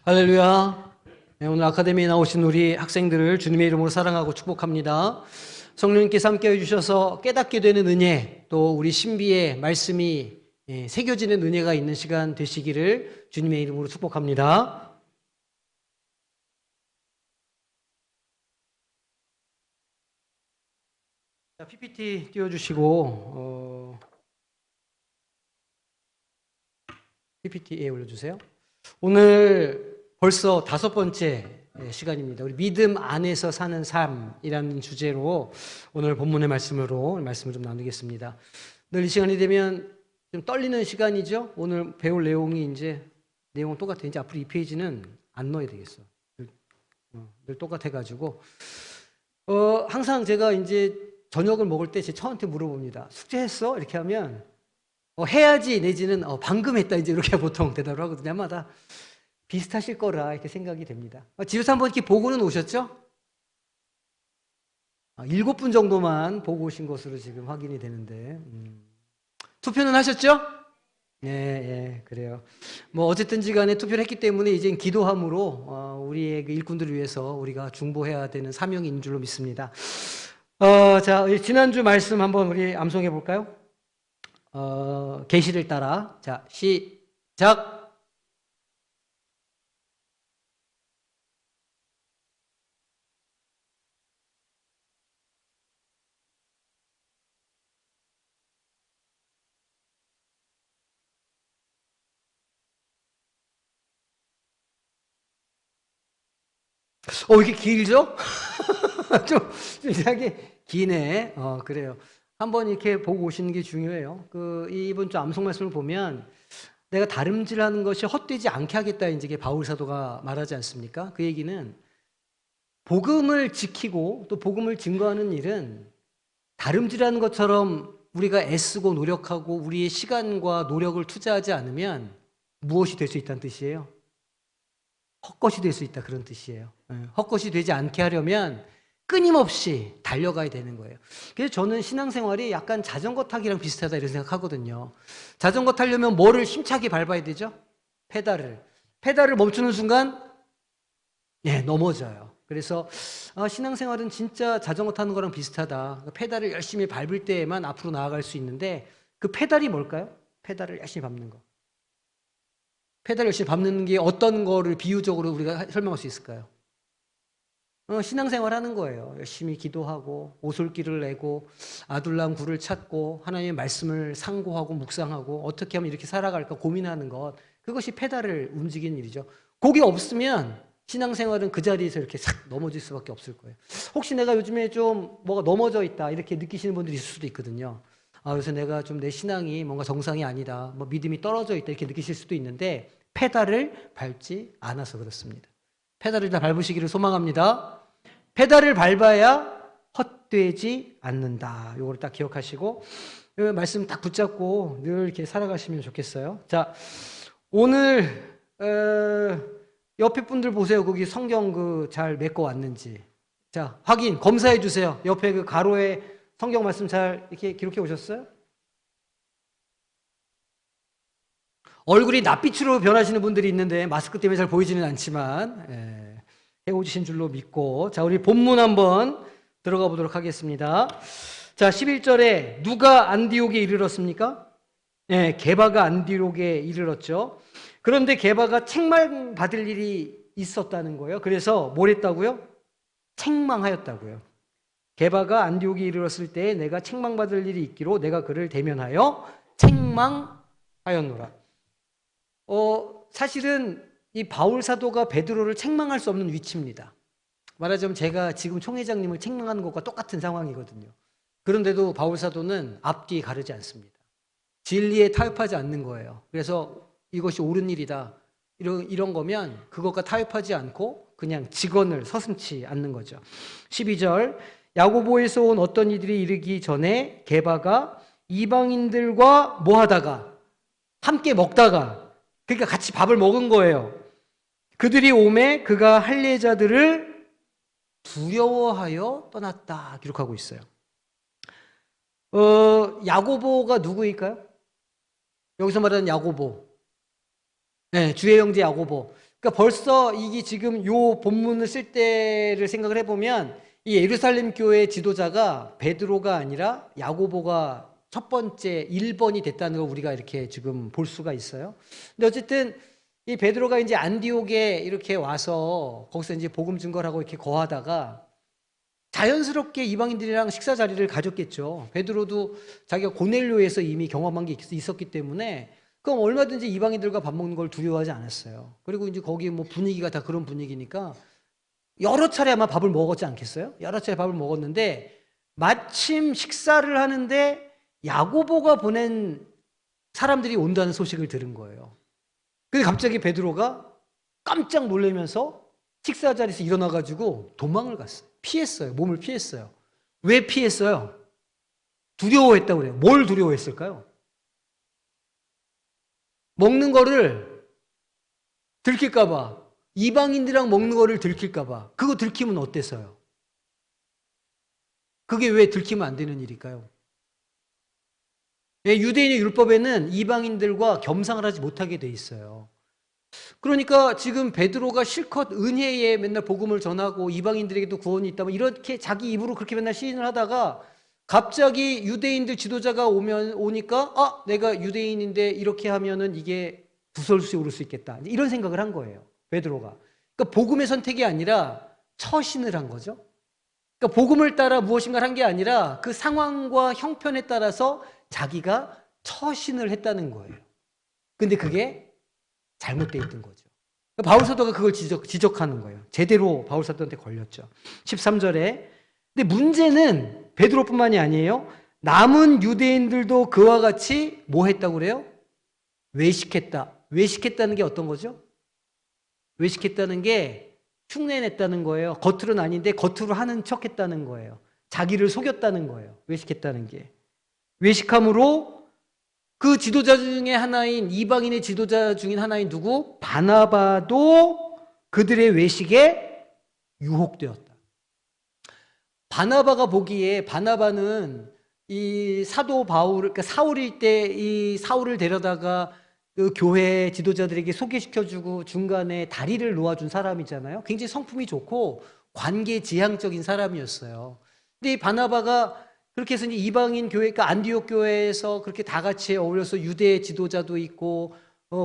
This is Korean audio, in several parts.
할렐루야. 네, 오늘 아카데미에 나오신 우리 학생들을 주님의 이름으로 사랑하고 축복합니다. 성령님께서 함께 해주셔서 깨닫게 되는 은혜, 또 우리 신비의 말씀이 새겨지는 은혜가 있는 시간 되시기를 주님의 이름으로 축복합니다. 자, PPT 띄워주시고 PPT에 올려주세요. 오늘 벌써 5번째 시간입니다. 우리 믿음 안에서 사는 삶이라는 주제로 오늘 본문의 말씀을 좀 나누겠습니다. 늘 이 시간이 되면 좀 떨리는 시간이죠. 오늘 배울 내용이 이제 내용은 똑같아요. 이제 앞으로 이 페이지는 안 넣어야 되겠어. 늘 똑같아가지고 항상 제가 이제 저녁을 먹을 때 제 처한테 물어봅니다. 숙제했어? 이렇게 하면 해야지 내지는 방금 했다 이제 이렇게 보통 대답을 하거든요. 아마다 비슷하실 거라 이렇게 생각이 됩니다. 집에서 한번 이렇게 보고는 오셨죠? 7분 정도만 보고 오신 것으로 지금 확인이 되는데 투표는 하셨죠? 예, 그래요. 뭐 어쨌든지 간에 투표를 했기 때문에 이제 기도함으로 우리의 그 일꾼들을 위해서 우리가 중보해야 되는 사명이 있는 줄로 믿습니다. 자, 지난주 말씀 한번 우리 암송해 볼까요? 계시를 따라. 자, 시작. 이게 길죠? 좀 이상하게 기네. 그래요. 한번 이렇게 보고 오시는 게 중요해요. 이번 주 암송 말씀을 보면 내가 다름질하는 것이 헛되지 않게 하겠다 이제 바울 사도가 말하지 않습니까? 그 얘기는 복음을 지키고 또 복음을 증거하는 일은 다름질하는 것처럼 우리가 애쓰고 노력하고 우리의 시간과 노력을 투자하지 않으면 무엇이 될 수 있다는 뜻이에요? 헛것이 될 수 있다 그런 뜻이에요. 헛것이 되지 않게 하려면 끊임없이 달려가야 되는 거예요. 그래서 저는 신앙생활이 약간 자전거 타기랑 비슷하다 이런 생각하거든요. 자전거 타려면 뭐를 힘차게 밟아야 되죠? 페달을 멈추는 순간 넘어져요. 그래서 신앙생활은 진짜 자전거 타는 거랑 비슷하다. 페달을 열심히 밟을 때에만 앞으로 나아갈 수 있는데 그 페달이 뭘까요? 페달을 열심히 밟는 거. 페달을 열심히 밟는 게 어떤 거를 비유적으로 우리가 설명할 수 있을까요? 신앙생활 하는 거예요. 열심히 기도하고 오솔길을 내고 아둘람 굴을 찾고 하나님의 말씀을 상고하고 묵상하고 어떻게 하면 이렇게 살아갈까 고민하는 것. 그것이 페달을 움직이는 일이죠. 그게 없으면 신앙생활은 그 자리에서 이렇게 싹 넘어질 수밖에 없을 거예요. 혹시 내가 요즘에 좀 뭐가 넘어져 있다 이렇게 느끼시는 분들이 있을 수도 있거든요. 그래서 내가 좀 내 신앙이 뭔가 정상이 아니다, 뭐 믿음이 떨어져 있다 이렇게 느끼실 수도 있는데 페달을 밟지 않아서 그렇습니다. 페달을 다 밟으시기를 소망합니다. 페달을 밟아야 헛되지 않는다. 이걸 딱 기억하시고 말씀 딱 붙잡고 늘 이렇게 살아가시면 좋겠어요. 자, 오늘 옆에 분들 보세요. 거기 성경 잘 메꿔 왔는지. 자, 확인 검사해 주세요. 옆에 그 가로에 성경 말씀 잘 이렇게 기록해 오셨어요? 얼굴이 낯빛으로 변하시는 분들이 있는데 마스크 때문에 잘 보이지는 않지만 해오주신 줄로 믿고, 자, 우리 본문 한번 들어가 보도록 하겠습니다. 자, 11절에 누가 안디옥에 이르렀습니까? 게바가 안디옥에 이르렀죠. 그런데 게바가 책망받을 일이 있었다는 거예요. 그래서 뭘 했다고요? 책망하였다고요. 게바가 안디옥에 이르렀을 때 내가 책망받을 일이 있기로 내가 그를 대면하여 책망하였노라. 사실은 이 바울 사도가 베드로를 책망할 수 없는 위치입니다. 말하자면 제가 지금 총회장님을 책망하는 것과 똑같은 상황이거든요. 그런데도 바울 사도는 앞뒤 가르지 않습니다. 진리에 타협하지 않는 거예요. 그래서 이것이 옳은 일이다, 이런 거면 그것과 타협하지 않고 그냥 직언을 서슴지 않는 거죠. 12절, 야고보에서 온 어떤 이들이 이르기 전에 게바가 이방인들과 뭐 하다가 함께 먹다가, 그러니까 같이 밥을 먹은 거예요. 그들이 오매 그가 할례자들을 두려워하여 떠났다 기록하고 있어요. 야고보가 누구일까요? 여기서 말하는 야고보, 주의 형제 야고보. 그러니까 벌써 이게 지금 요 본문을 쓸 때를 생각을 해보면 이 예루살렘 교회 지도자가 베드로가 아니라 야고보가 첫 번째 1번이 됐다는 걸 우리가 이렇게 지금 볼 수가 있어요. 근데 어쨌든 이 베드로가 이제 안디옥에 이렇게 와서 거기서 이제 복음 증거를 하고 이렇게 거하다가 자연스럽게 이방인들이랑 식사 자리를 가졌겠죠. 베드로도 자기가 고넬료에서 이미 경험한 게 있었기 때문에 그럼 얼마든지 이방인들과 밥 먹는 걸 두려워하지 않았어요. 그리고 이제 거기 뭐 분위기가 다 그런 분위기니까 여러 차례 아마 밥을 먹었지 않겠어요? 여러 차례 밥을 먹었는데 마침 식사를 하는데 야고보가 보낸 사람들이 온다는 소식을 들은 거예요. 근데 갑자기 베드로가 깜짝 놀라면서 식사 자리에서 일어나가지고 도망을 갔어요. 피했어요. 몸을 피했어요. 왜 피했어요? 두려워했다고 그래요. 뭘 두려워했을까요? 먹는 거를 들킬까봐, 이방인들이랑 먹는 거를 들킬까봐. 그거 들키면 어땠어요? 그게 왜 들키면 안 되는 일일까요? 유대인의 율법에는 이방인들과 겸상을 하지 못하게 돼 있어요. 그러니까 지금 베드로가 실컷 은혜에 맨날 복음을 전하고 이방인들에게도 구원이 있다면 이렇게 자기 입으로 그렇게 맨날 시인을 하다가 갑자기 유대인들 지도자가 오니까 내가 유대인인데 이렇게 하면은 이게 구설수에 오를 수 있겠다. 이런 생각을 한 거예요. 베드로가. 그러니까 복음의 선택이 아니라 처신을 한 거죠. 그러니까 복음을 따라 무엇인가를 한 게 아니라 그 상황과 형편에 따라서 자기가 처신을 했다는 거예요. 근데 그게 잘못되어 있던 거죠. 그러니까 바울 사도가 그걸 지적하는 거예요. 제대로 바울 사도한테 걸렸죠. 13절에. 근데 문제는 베드로뿐만이 아니에요. 남은 유대인들도 그와 같이 뭐 했다고 그래요? 외식했다. 외식했다는 게 어떤 거죠? 외식했다는 게 흉내냈다는 거예요. 겉으로는 아닌데 겉으로 하는 척했다는 거예요. 자기를 속였다는 거예요. 외식했다는 게. 외식함으로 그 지도자 중에 하나인 이방인의 지도자 중인 하나인 누구? 바나바도 그들의 외식에 유혹되었다. 바나바가 보기에 바나바는 이 사도 바울, 그러니까 사울일 때 이 사울을 데려다가 그 교회 지도자들에게 소개시켜주고 중간에 다리를 놓아준 사람이잖아요. 굉장히 성품이 좋고 관계지향적인 사람이었어요. 근데 이 바나바가 그렇게 해서 이제 이방인 교회, 그러니까 안디옥 교회에서 그렇게 다 같이 어울려서 유대 지도자도 있고,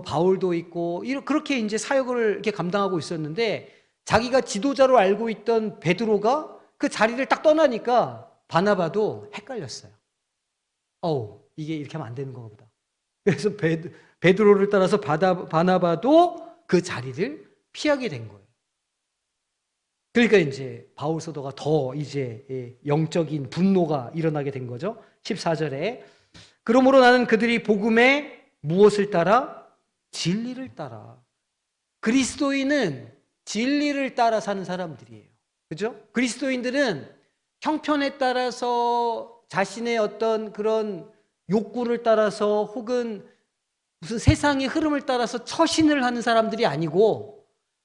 바울도 있고, 그렇게 이제 사역을 이렇게 감당하고 있었는데, 자기가 지도자로 알고 있던 베드로가 그 자리를 딱 떠나니까 바나바도 헷갈렸어요. 이게 이렇게 하면 안 되는 건가 보다. 그래서 베드로를 따라서 바나바도 그 자리를 피하게 된 거예요. 그러니까 이제 바울 사도가 더 이제 영적인 분노가 일어나게 된 거죠. 14절에 그러므로 나는 그들이 복음에 무엇을 따라? 진리를 따라. 그리스도인은 진리를 따라 사는 사람들이에요. 그죠? 그리스도인들은 형편에 따라서 자신의 어떤 그런 욕구를 따라서 혹은 무슨 세상의 흐름을 따라서 처신을 하는 사람들이 아니고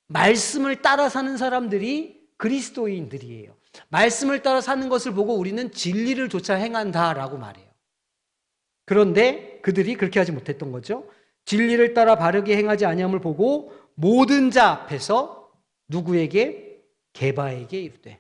말씀을 따라 사는 사람들이 그리스도인들이에요. 말씀을 따라 사는 것을 보고 우리는 진리를 조차 행한다라고 말해요. 그런데 그들이 그렇게 하지 못했던 거죠. 진리를 따라 바르게 행하지 아니함을 보고 모든 자 앞에서 누구에게? 게바에게 이르되.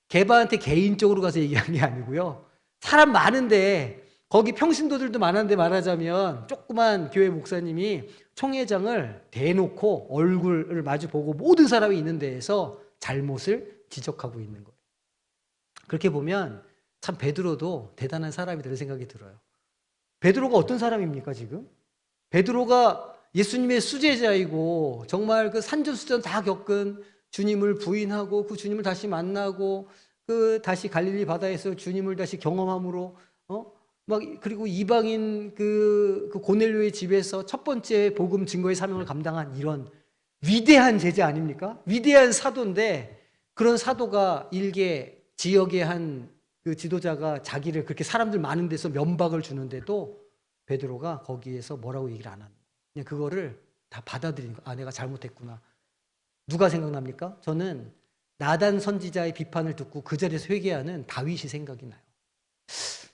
게바한테 개인적으로 가서 얘기한 게 아니고요. 사람 많은데 거기 평신도들도 많은데 말하자면 조그만 교회 목사님이 총회장을 대놓고 얼굴을 마주 보고 모든 사람이 있는 데에서 잘못을 지적하고 있는 거예요. 그렇게 보면 참 베드로도 대단한 사람이라는 생각이 들어요. 베드로가 어떤 사람입니까 지금? 베드로가 예수님의 수제자이고 정말 그 산전수전 다 겪은 주님을 부인하고 그 주님을 다시 만나고 그 다시 갈릴리 바다에서 주님을 다시 경험함으로 그리고 이방인 그 고넬료의 집에서 첫 번째 복음 증거의 사명을 감당한 이런 위대한 제자 아닙니까? 위대한 사도인데 그런 사도가 일개 지역의 한 그 지도자가 자기를 그렇게 사람들 많은 데서 면박을 주는데도 베드로가 거기에서 뭐라고 얘기를 안 하는 거예요. 그냥 그거를 다 받아들이는 거예요. 내가 잘못했구나. 누가 생각납니까? 저는 나단 선지자의 비판을 듣고 그 자리에서 회개하는 다윗이 생각이 나요.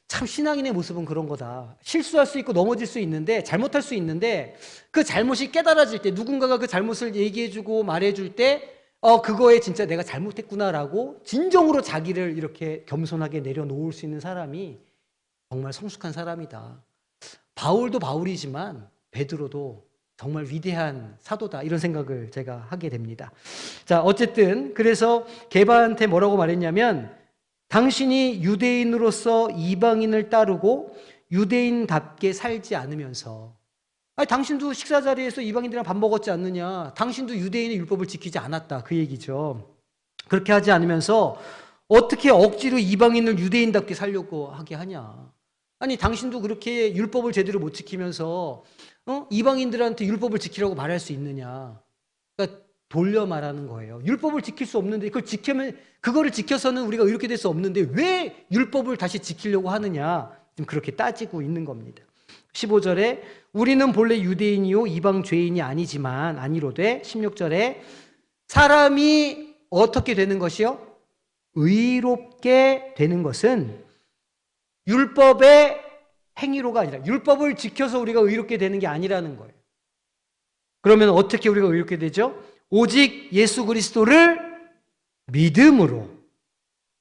참 신앙인의 모습은 그런 거다. 실수할 수 있고 넘어질 수 있는데, 잘못할 수 있는데, 그 잘못이 깨달아질 때, 누군가가 그 잘못을 얘기해주고 말해줄 때, 그거에 진짜 내가 잘못했구나라고 진정으로 자기를 이렇게 겸손하게 내려놓을 수 있는 사람이 정말 성숙한 사람이다. 바울도 바울이지만 베드로도 정말 위대한 사도다, 이런 생각을 제가 하게 됩니다. 자, 어쨌든 그래서 게바한테 뭐라고 말했냐면, 당신이 유대인으로서 이방인을 따르고 유대인답게 살지 않으면서, 아니, 당신도 식사 자리에서 이방인들이랑 밥 먹었지 않느냐, 당신도 유대인의 율법을 지키지 않았다, 그 얘기죠. 그렇게 하지 않으면서 어떻게 억지로 이방인을 유대인답게 살려고 하게 하냐. 아니, 당신도 그렇게 율법을 제대로 못 지키면서 이방인들한테 율법을 지키라고 말할 수 있느냐. 그러니까 돌려 말하는 거예요. 율법을 지킬 수 없는데 그거를 지켜서는 우리가 이렇게 될 수 없는데 왜 율법을 다시 지키려고 하느냐. 지금 그렇게 따지고 있는 겁니다. 15절에 우리는 본래 유대인이요 이방 죄인이 아니로되, 16절에 사람이 어떻게 되는 것이요? 의롭게 되는 것은 율법의 행위로가 아니라, 율법을 지켜서 우리가 의롭게 되는 게 아니라는 거예요. 그러면 어떻게 우리가 의롭게 되죠? 오직 예수 그리스도를 믿음으로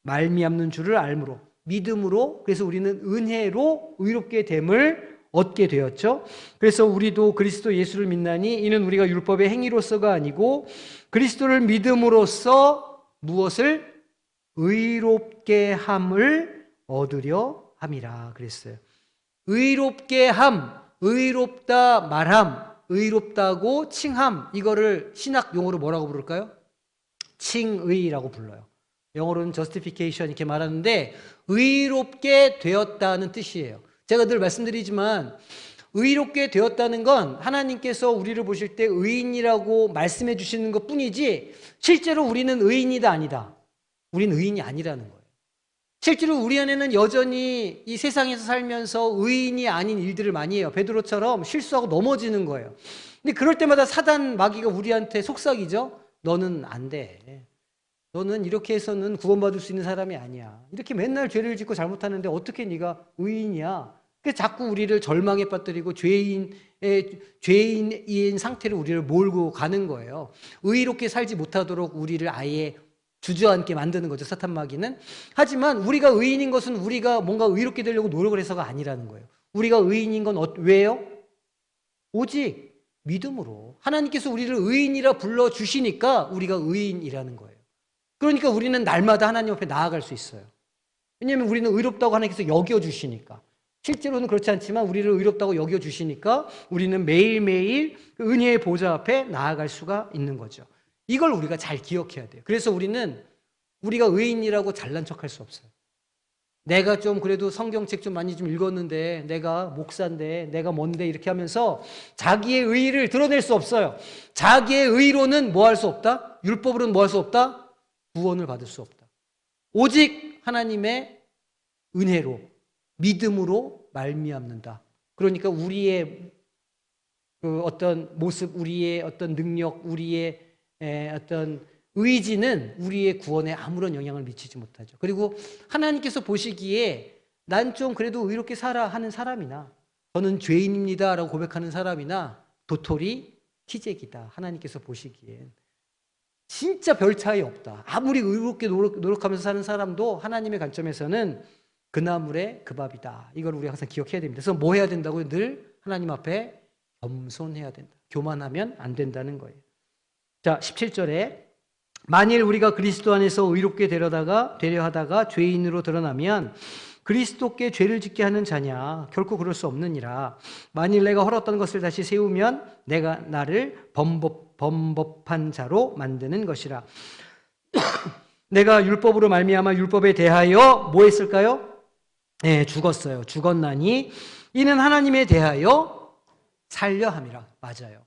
말미암는 줄을 알므로, 믿음으로, 그래서 우리는 은혜로 의롭게 됨을 얻게 되었죠. 그래서 우리도 그리스도 예수를 믿나니 이는 우리가 율법의 행위로서가 아니고 그리스도를 믿음으로써 무엇을? 의롭게 함을 얻으려 함이라 그랬어요. 의롭게 함, 의롭다 말함, 의롭다고 칭함, 이거를 신학 용어로 뭐라고 부를까요? 칭의라고 불러요. 영어로는 justification 이렇게 말하는데 의롭게 되었다는 뜻이에요. 제가 늘 말씀드리지만 의롭게 되었다는 건 하나님께서 우리를 보실 때 의인이라고 말씀해 주시는 것 뿐이지 실제로 우리는 의인이다 아니다. 우리는 의인이 아니라는 거예요. 실제로 우리 안에는 여전히 이 세상에서 살면서 의인이 아닌 일들을 많이 해요. 베드로처럼 실수하고 넘어지는 거예요. 근데 그럴 때마다 사단 마귀가 우리한테 속삭이죠. 너는 안 돼. 너는 이렇게 해서는 구원받을 수 있는 사람이 아니야. 이렇게 맨날 죄를 짓고 잘못하는데 어떻게 네가 의인이야. 그래서 자꾸 우리를 절망에 빠뜨리고 죄인인 상태로 우리를 몰고 가는 거예요. 의롭게 살지 못하도록 우리를 아예 주저앉게 만드는 거죠, 사탄 마귀는. 하지만 우리가 의인인 것은 우리가 뭔가 의롭게 되려고 노력을 해서가 아니라는 거예요. 우리가 의인인 건 왜요? 오직 믿음으로. 하나님께서 우리를 의인이라 불러주시니까 우리가 의인이라는 거예요. 그러니까 우리는 날마다 하나님 앞에 나아갈 수 있어요. 왜냐하면 우리는 의롭다고 하나님께서 여겨주시니까. 실제로는 그렇지 않지만 우리를 의롭다고 여겨주시니까 우리는 매일매일 그 은혜의 보좌 앞에 나아갈 수가 있는 거죠. 이걸 우리가 잘 기억해야 돼요. 그래서 우리가 의인이라고 잘난 척할 수 없어요. 내가 좀 그래도 성경책 좀 많이 좀 읽었는데, 내가 목사인데, 내가 뭔데, 이렇게 하면서 자기의 의의를 드러낼 수 없어요. 자기의 의로는 뭐 할 수 없다? 율법으로는 뭐 할 수 없다? 구원을 받을 수 없다. 오직 하나님의 은혜로, 믿음으로 말미암는다. 그러니까 우리의 그 어떤 모습, 우리의 어떤 능력, 우리의 어떤 의지는 우리의 구원에 아무런 영향을 미치지 못하죠. 그리고 하나님께서 보시기에 난 좀 그래도 의롭게 살아 하는 사람이나, 저는 죄인입니다 라고 고백하는 사람이나 도토리 키재기다. 하나님께서 보시기엔 진짜 별 차이 없다. 아무리 의롭게 노력하면서 사는 사람도 하나님의 관점에서는 그 나물에 그 밥이다. 이걸 우리가 항상 기억해야 됩니다. 그래서 뭐 해야 된다고요? 늘 하나님 앞에 겸손해야 된다. 교만하면 안 된다는 거예요. 자, 17절에 만일 우리가 그리스도 안에서 의롭게 되려 하다가 죄인으로 드러나면 그리스도께 죄를 짓게 하는 자냐? 결코 그럴 수 없느니라. 만일 내가 헐었던 것을 다시 세우면 내가 나를 범법한 자로 만드는 것이라. 내가 율법으로 말미암아 율법에 대하여 뭐 했을까요? 네, 죽었어요. 죽었나니 이는 하나님에 대하여 살려 함이라. 맞아요.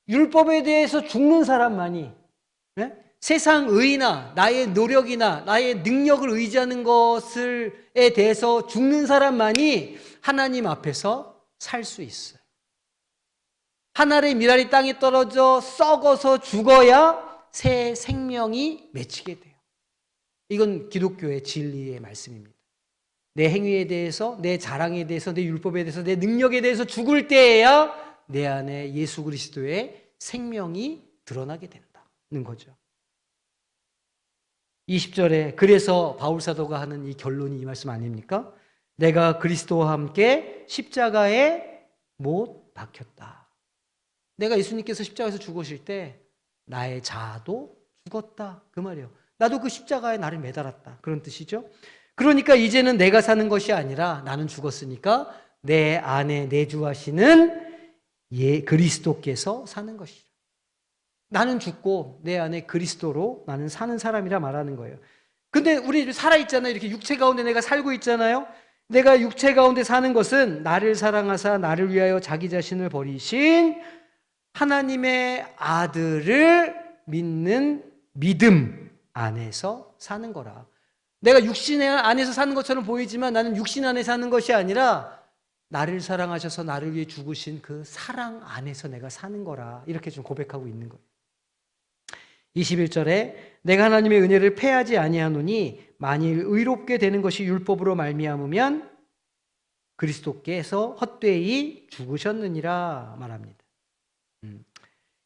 율법에 대해서 죽는 사람만이, 네? 세상 의나 나의 노력이나 나의 능력을 의지하는 것에 대해서 죽는 사람만이 하나님 앞에서 살 수 있어요. 하늘의 미랄이 땅에 떨어져 썩어서 죽어야 새 생명이 맺히게 돼요. 이건 기독교의 진리의 말씀입니다. 내 행위에 대해서, 내 자랑에 대해서, 내 율법에 대해서, 내 능력에 대해서 죽을 때에야 내 안에 예수 그리스도의 생명이 드러나게 된다는 거죠. 20절에 그래서 바울 사도가 하는 이 결론이 이 말씀 아닙니까? 내가 그리스도와 함께 십자가에 못 박혔다. 내가 예수님께서 십자가에서 죽으실 때 나의 자아도 죽었다. 그 말이에요. 나도 그 십자가에 나를 매달았다. 그런 뜻이죠. 그러니까 이제는 내가 사는 것이 아니라 나는 죽었으니까 내 안에 내주하시는 그리스도께서 사는 것이라. 나는 죽고 내 안에 그리스도로 나는 사는 사람이라 말하는 거예요. 근데 우리 살아있잖아요. 이렇게 육체 가운데 내가 살고 있잖아요. 내가 육체 가운데 사는 것은 나를 사랑하사 나를 위하여 자기 자신을 버리신 하나님의 아들을 믿는 믿음 안에서 사는 거라. 내가 육신 안에서 사는 것처럼 보이지만 나는 육신 안에 사는 것이 아니라 나를 사랑하셔서 나를 위해 죽으신 그 사랑 안에서 내가 사는 거라. 이렇게 좀 고백하고 있는 거예요. 21절에 내가 하나님의 은혜를 패하지 아니하노니 만일 의롭게 되는 것이 율법으로 말미암으면 그리스도께서 헛되이 죽으셨느니라 말합니다.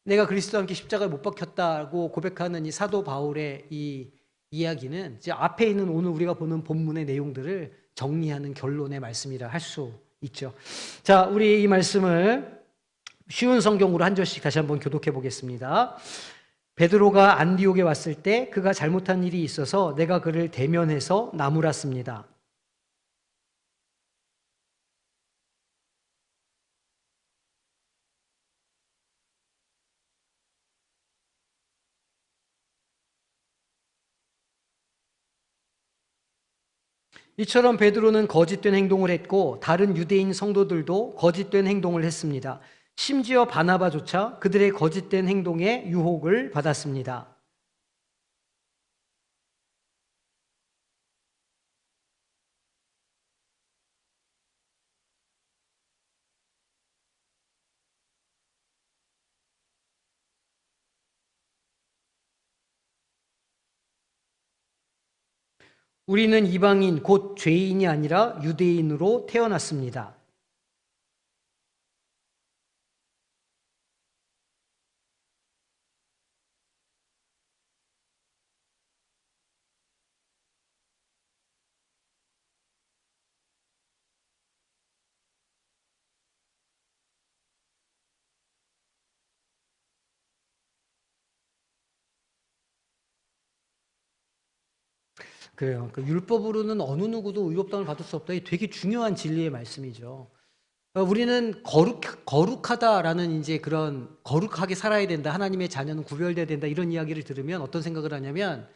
내가 그리스도와 함께 십자가에 못 박혔다고 고백하는 이 사도 바울의 이 이야기는 이제 앞에 있는 오늘 우리가 보는 본문의 내용들을 정리하는 결론의 말씀이라 할 수 있죠. 자, 우리 이 말씀을 쉬운 성경으로 한 절씩 다시 한번 교독해 보겠습니다. 베드로가 안디옥에 왔을 때 그가 잘못한 일이 있어서 내가 그를 대면해서 나무랐습니다. 이처럼 베드로는 거짓된 행동을 했고 다른 유대인 성도들도 거짓된 행동을 했습니다. 심지어 바나바조차 그들의 거짓된 행동에 유혹을 받았습니다. 우리는 이방인 곧 죄인이 아니라 유대인으로 태어났습니다. 그래요. 그 율법으로는 어느 누구도 의롭다함을 받을 수 없다. 이 되게 중요한 진리의 말씀이죠. 우리는 거룩하다라는 이제 그런 거룩하게 살아야 된다. 하나님의 자녀는 구별돼야 된다. 이런 이야기를 들으면 어떤 생각을 하냐면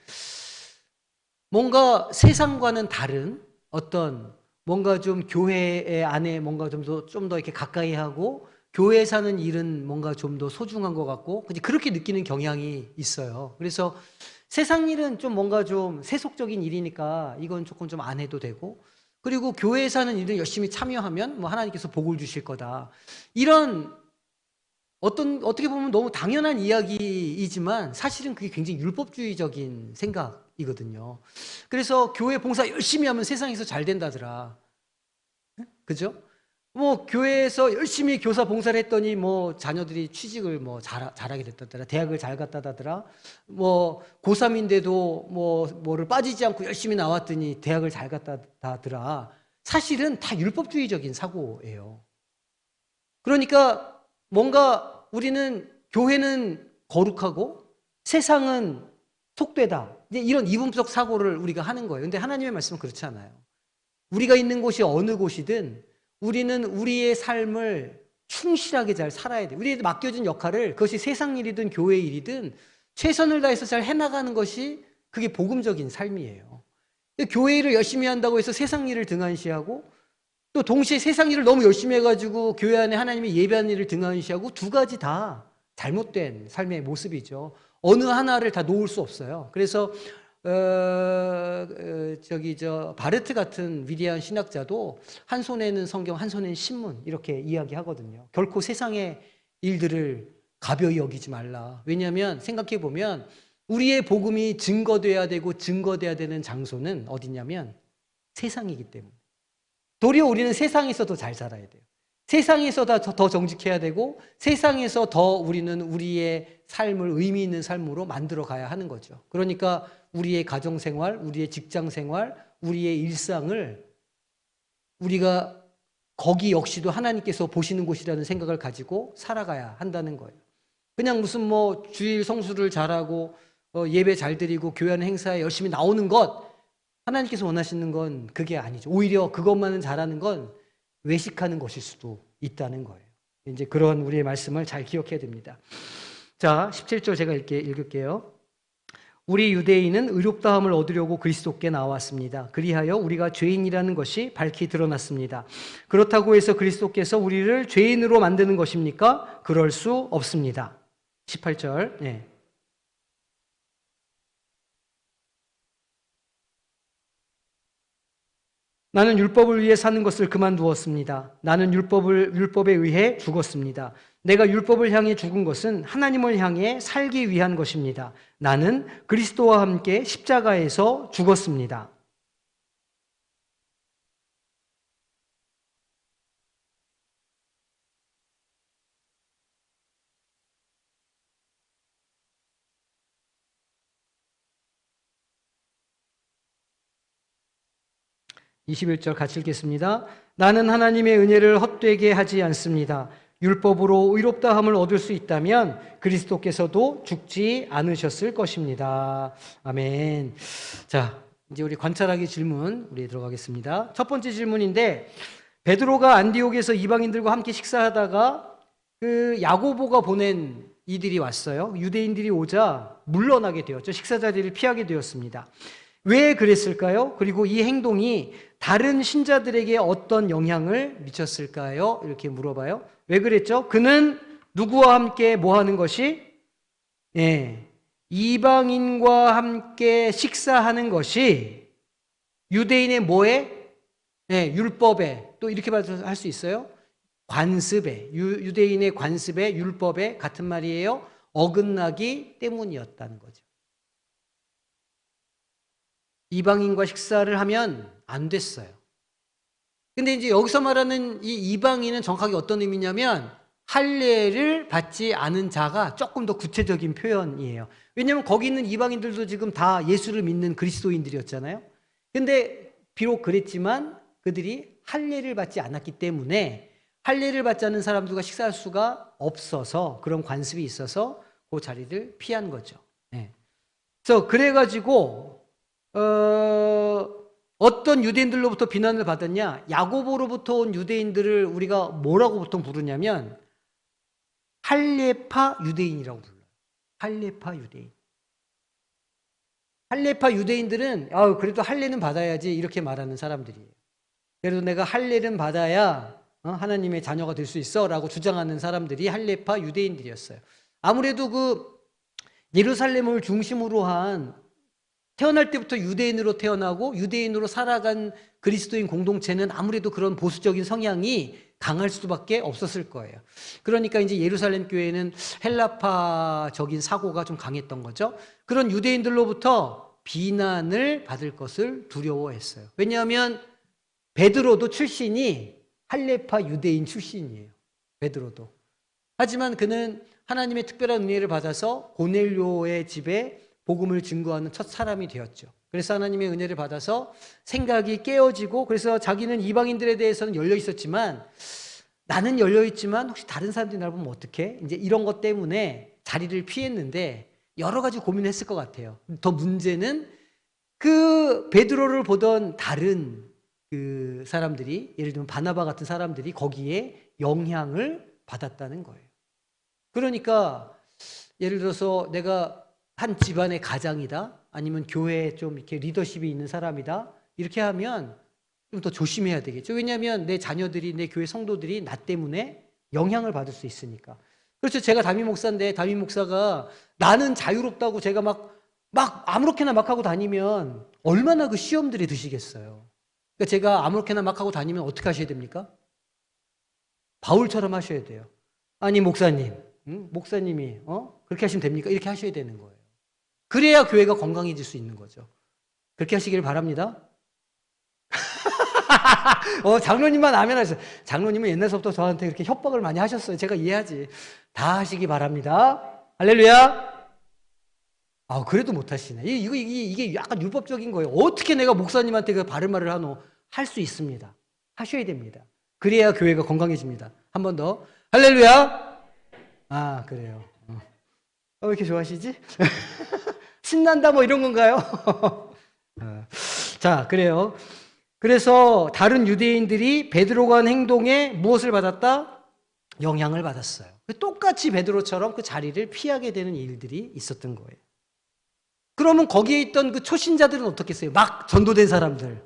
뭔가 세상과는 다른 어떤 뭔가 좀 교회 안에 뭔가 좀 더 이렇게 가까이 하고 교회에 사는 일은 뭔가 좀 더 소중한 것 같고 그렇게 느끼는 경향이 있어요. 그래서 세상 일은 좀 뭔가 좀 세속적인 일이니까 이건 조금 좀 안 해도 되고 그리고 교회에 사는 일을 열심히 참여하면 뭐 하나님께서 복을 주실 거다. 이런 어떻게 보면 너무 당연한 이야기이지만 사실은 그게 굉장히 율법주의적인 생각이거든요. 그래서 교회 봉사 열심히 하면 세상에서 잘 된다더라. 그죠? 뭐 교회에서 열심히 교사 봉사를 했더니 뭐 자녀들이 취직을 뭐 잘하게 됐다더라. 대학을 잘 갔다더라. 뭐 고3인데도 뭐를 빠지지 않고 열심히 나왔더니 대학을 잘 갔다더라. 사실은 다 율법주의적인 사고예요. 그러니까 뭔가 우리는 교회는 거룩하고 세상은 속되다. 이런 이분법 사고를 우리가 하는 거예요. 근데 하나님의 말씀은 그렇지 않아요. 우리가 있는 곳이 어느 곳이든 우리는 우리의 삶을 충실하게 잘 살아야 돼요. 우리에게 맡겨진 역할을 그것이 세상 일이든 교회 일이든 최선을 다해서 잘 해나가는 것이 그게 복음적인 삶이에요. 교회 일을 열심히 한다고 해서 세상 일을 등한시하고 또 동시에 세상 일을 너무 열심히 해가지고 교회 안에 하나님의 예배하는 일을 등한시하고 두 가지 다 잘못된 삶의 모습이죠. 어느 하나를 다 놓을 수 없어요. 그래서 바르트 같은 위대한 신학자도 한 손에는 성경, 한 손에는 신문 이렇게 이야기하거든요. 결코 세상의 일들을 가벼이 여기지 말라. 왜냐하면 생각해 보면 우리의 복음이 증거돼야 되고 증거돼야 되는 장소는 어디냐면 세상이기 때문에. 도리어 우리는 세상에서도 잘 살아야 돼요. 세상에서 더 정직해야 되고 세상에서 더 우리는 우리의 삶을 의미 있는 삶으로 만들어 가야 하는 거죠. 그러니까 우리의 가정생활, 우리의 직장생활, 우리의 일상을 우리가 거기 역시도 하나님께서 보시는 곳이라는 생각을 가지고 살아가야 한다는 거예요. 그냥 무슨 뭐 주일 성수를 잘하고 예배 잘 드리고 교회하는 행사에 열심히 나오는 것, 하나님께서 원하시는 건 그게 아니죠. 오히려 그것만은 잘하는 건 외식하는 것일 수도 있다는 거예요. 이제 그런 우리의 말씀을 잘 기억해야 됩니다. 자, 17절 제가 읽을게요. 우리 유대인은 의롭다함을 얻으려고 그리스도께 나왔습니다. 그리하여 우리가 죄인이라는 것이 밝히 드러났습니다. 그렇다고 해서 그리스도께서 우리를 죄인으로 만드는 것입니까? 그럴 수 없습니다. 18절. 네. 나는 율법을 위해 사는 것을 그만두었습니다. 나는 율법에 의해 죽었습니다. 내가 율법을 향해 죽은 것은 하나님을 향해 살기 위한 것입니다. 나는 그리스도와 함께 십자가에서 죽었습니다. (21절) 같이 읽겠습니다. 나는 하나님의 은혜를 헛되게 하지 않습니다. 율법으로 의롭다함을 얻을 수 있다면 그리스도께서도 죽지 않으셨을 것입니다. 아멘. 자, 이제 우리 관찰하기 질문 우리 들어가겠습니다. 첫 번째 질문인데, 베드로가 안디옥에서 이방인들과 함께 식사하다가 그 야고보가 보낸 이들이 왔어요. 유대인들이 오자 물러나게 되었죠. 식사 자리를 피하게 되었습니다. 왜 그랬을까요? 그리고 이 행동이 다른 신자들에게 어떤 영향을 미쳤을까요? 이렇게 물어봐요. 왜 그랬죠? 그는 누구와 함께 뭐 하는 것이? 이방인과 함께 식사하는 것이 유대인의 뭐에? 율법에, 또 이렇게 할 수 있어요. 관습에, 유대인의 관습에, 율법에 같은 말이에요. 어긋나기 때문이었다는 거죠. 이방인과 식사를 하면 안 됐어요. 근데 이제 여기서 말하는 이 이방인은 정확하게 어떤 의미냐면 할례를 받지 않은 자가 조금 더 구체적인 표현이에요. 왜냐하면 거기 있는 이방인들도 지금 다 예수를 믿는 그리스도인들이었잖아요. 근데 비록 그랬지만 그들이 할례를 받지 않았기 때문에 할례를 받지 않은 사람들과 식사할 수가 없어서, 그런 관습이 있어서 그 자리를 피한 거죠. 그래서 그래가지고 어떤 유대인들로부터 비난을 받았냐? 야고보로부터 온 유대인들을 우리가 뭐라고 보통 부르냐면 할례파 유대인이라고 불러요. 할례파 유대인. 할례파 유대인들은 그래도 할례는 받아야지 이렇게 말하는 사람들이에요. 그래도 내가 할례는 받아야 하나님의 자녀가 될 수 있어 라고 주장하는 사람들이 할례파 유대인들이었어요. 아무래도 그 예루살렘을 중심으로 한 태어날 때부터 유대인으로 태어나고 유대인으로 살아간 그리스도인 공동체는 아무래도 그런 보수적인 성향이 강할 수밖에 없었을 거예요. 그러니까 이제 예루살렘 교회는 헬라파적인 사고가 좀 강했던 거죠. 그런 유대인들로부터 비난을 받을 것을 두려워했어요. 왜냐하면 베드로도 출신이 할례파 유대인 출신이에요. 베드로도. 하지만 그는 하나님의 특별한 은혜를 받아서 고넬료의 집에 복음을 증거하는 첫 사람이 되었죠. 그래서 하나님의 은혜를 받아서 생각이 깨어지고, 그래서 자기는 이방인들에 대해서는 열려 있었지만, 나는 열려 있지만 혹시 다른 사람들이 나를 보면 어떡해? 이제 이런 것 때문에 자리를 피했는데 여러 가지 고민했을 것 같아요. 더 문제는 그 베드로를 보던 다른 그 사람들이, 예를 들면 바나바 같은 사람들이 거기에 영향을 받았다는 거예요. 그러니까 예를 들어서 내가 한 집안의 가장이다, 아니면 교회에 좀 이렇게 리더십이 있는 사람이다, 이렇게 하면 좀 더 조심해야 되겠죠. 왜냐하면 내 자녀들이, 내 교회 성도들이 나 때문에 영향을 받을 수 있으니까. 그렇죠. 제가 담임 목사인데 담임 목사가 나는 자유롭다고 제가 막 아무렇게나 막 하고 다니면 얼마나 그 시험들이 드시겠어요. 그러니까 제가 아무렇게나 막 하고 다니면 어떻게 하셔야 됩니까? 바울처럼 하셔야 돼요. 아니 목사님, 목사님이 그렇게 하시면 됩니까? 이렇게 하셔야 되는 거예요. 그래야 교회가 건강해질 수 있는 거죠. 그렇게 하시길 바랍니다. 장로님만 아멘 하셨어요. 장로님은 옛날서부터 저한테 그렇게 협박을 많이 하셨어요. 제가 이해하지. 다 하시기 바랍니다. 할렐루야. 그래도 못 하시네. 이게 약간 율법적인 거예요. 어떻게 내가 목사님한테 그 바른 말을 하노? 할 수 있습니다. 하셔야 됩니다. 그래야 교회가 건강해집니다. 한 번 더. 할렐루야. 그래요. 왜 이렇게 좋아하시지? 신난다 뭐 이런 건가요? 자, 그래요. 그래서 다른 유대인들이 베드로가 한 행동에 무엇을 받았다? 영향을 받았어요. 똑같이 베드로처럼 그 자리를 피하게 되는 일들이 있었던 거예요. 그러면 거기에 있던 그 초신자들은 어떻겠어요? 막 전도된 사람들.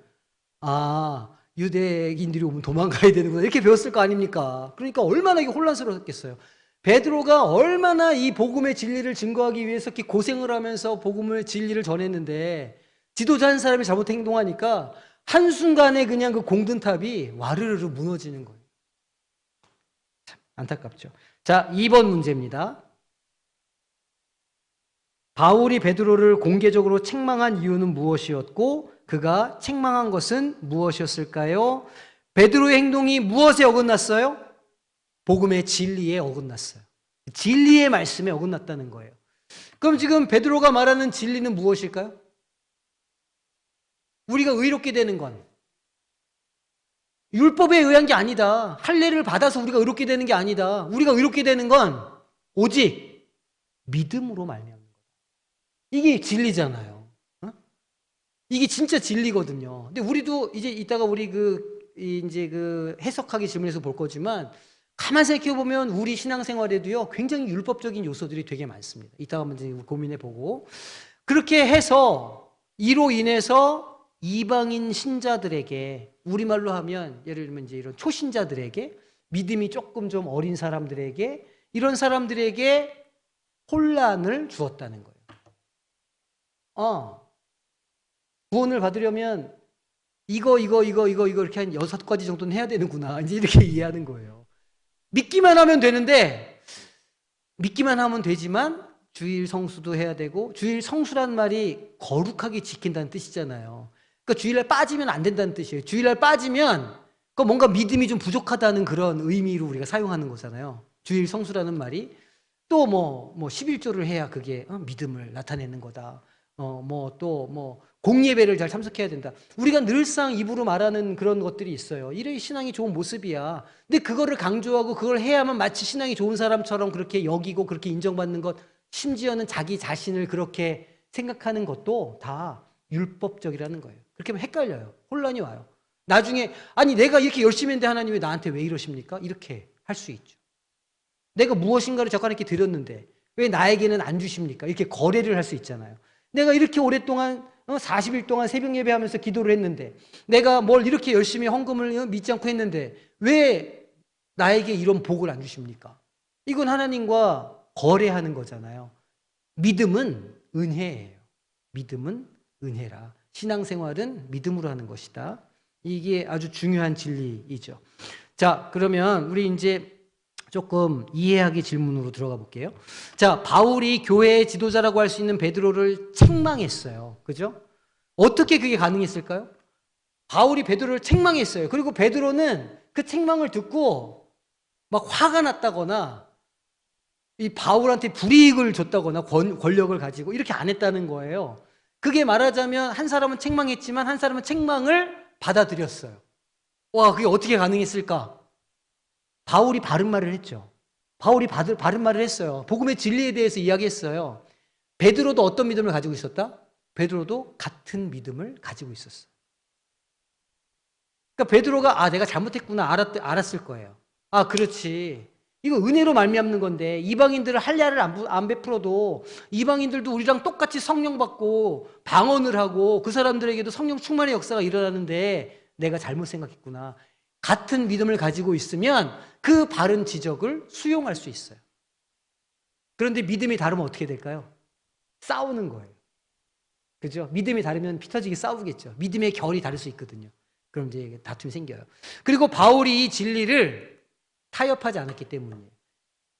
유대인들이 오면 도망가야 되는구나. 이렇게 배웠을 거 아닙니까? 그러니까 얼마나 이게 혼란스러웠겠어요. 베드로가 얼마나 이 복음의 진리를 증거하기 위해서 이렇게 고생을 하면서 복음의 진리를 전했는데 지도자 한 사람이 잘못 행동하니까 한순간에 그냥 그 공든탑이 와르르르 무너지는 거예요. 참 안타깝죠. 자, 2번 문제입니다. 바울이 베드로를 공개적으로 책망한 이유는 무엇이었고 그가 책망한 것은 무엇이었을까요? 베드로의 행동이 무엇에 어긋났어요? 복음의 진리에 어긋났어요. 진리의 말씀에 어긋났다는 거예요. 그럼 지금 베드로가 말하는 진리는 무엇일까요? 우리가 의롭게 되는 건 율법에 의한 게 아니다. 할례를 받아서 우리가 의롭게 되는 게 아니다. 우리가 의롭게 되는 건 오직 믿음으로 말미암는 거다. 이게 진리잖아요. 이게 진짜 진리거든요. 근데 우리도 이제 이따가 우리 이제 해석하기 질문에서 볼 거지만 가만 생각해 보면 우리 신앙생활에도요 굉장히 율법적인 요소들이 되게 많습니다. 이따가 한번 이제 고민해 보고 그렇게 해서 이로 인해서 이방인 신자들에게 우리말로 하면 예를 들면 이제 이런 초신자들에게 믿음이 조금 좀 어린 사람들에게 이런 사람들에게 혼란을 주었다는 거예요. 구원을 받으려면 이거 이렇게 한 6가지 정도는 해야 되는구나. 이제 이렇게 이해하는 거예요. 믿기만 하면 되는데 믿기만 하면 되지만 주일 성수도 해야 되고 주일 성수란 말이 거룩하게 지킨다는 뜻이잖아요. 그러니까 주일날 빠지면 안 된다는 뜻이에요. 주일날 빠지면 뭔가 믿음이 좀 부족하다는 그런 의미로 우리가 사용하는 거잖아요. 주일 성수라는 말이 또 11조를 해야 그게 믿음을 나타내는 거다. 공예배를 잘 참석해야 된다. 우리가 늘상 입으로 말하는 그런 것들이 있어요. 이래 신앙이 좋은 모습이야. 근데 그거를 강조하고 그걸 해야만 마치 신앙이 좋은 사람처럼 그렇게 여기고 그렇게 인정받는 것, 심지어는 자기 자신을 그렇게 생각하는 것도 다 율법적이라는 거예요. 그렇게 하면 헷갈려요. 혼란이 와요. 나중에 내가 이렇게 열심히 했는데 하나님이 나한테 왜 이러십니까? 이렇게 할 수 있죠. 내가 무엇인가를 저하나님께 드렸는데 왜 나에게는 안 주십니까? 이렇게 거래를 할 수 있잖아요. 내가 이렇게 오랫동안 40일 동안 새벽 예배하면서 기도를 했는데 내가 뭘 이렇게 열심히 헌금을 믿지 않고 했는데 왜 나에게 이런 복을 안 주십니까? 이건 하나님과 거래하는 거잖아요. 믿음은 은혜예요. 믿음은 은혜라. 신앙생활은 믿음으로 하는 것이다. 이게 아주 중요한 진리이죠. 자, 그러면 우리 이제 조금 이해하기 질문으로 들어가 볼게요. 자, 바울이 교회의 지도자라고 할 수 있는 베드로를 책망했어요. 그죠? 어떻게 그게 가능했을까요? 바울이 베드로를 책망했어요. 그리고 베드로는 그 책망을 듣고 막 화가 났다거나 이 바울한테 불이익을 줬다거나 권력을 가지고 이렇게 안 했다는 거예요. 그게 말하자면 한 사람은 책망했지만 한 사람은 책망을 받아들였어요. 와, 그게 어떻게 가능했을까? 바울이 바른 말을 했죠. 바울이 바른 말을 했어요. 복음의 진리에 대해서 이야기했어요. 베드로도 어떤 믿음을 가지고 있었다? 베드로도 같은 믿음을 가지고 있었어요. 그러니까 베드로가 내가 잘못했구나 알았을 거예요. 그렇지. 이거 은혜로 말미암는 건데 이방인들을 할례를 안 베풀어도 이방인들도 우리랑 똑같이 성령 받고 방언을 하고 그 사람들에게도 성령 충만의 역사가 일어나는데 내가 잘못 생각했구나. 같은 믿음을 가지고 있으면 그 바른 지적을 수용할 수 있어요. 그런데 믿음이 다르면 어떻게 될까요? 싸우는 거예요. 그죠? 믿음이 다르면 피 터지게 싸우겠죠. 믿음의 결이 다를 수 있거든요. 그럼 이제 다툼이 생겨요. 그리고 바울이 이 진리를 타협하지 않았기 때문이에요.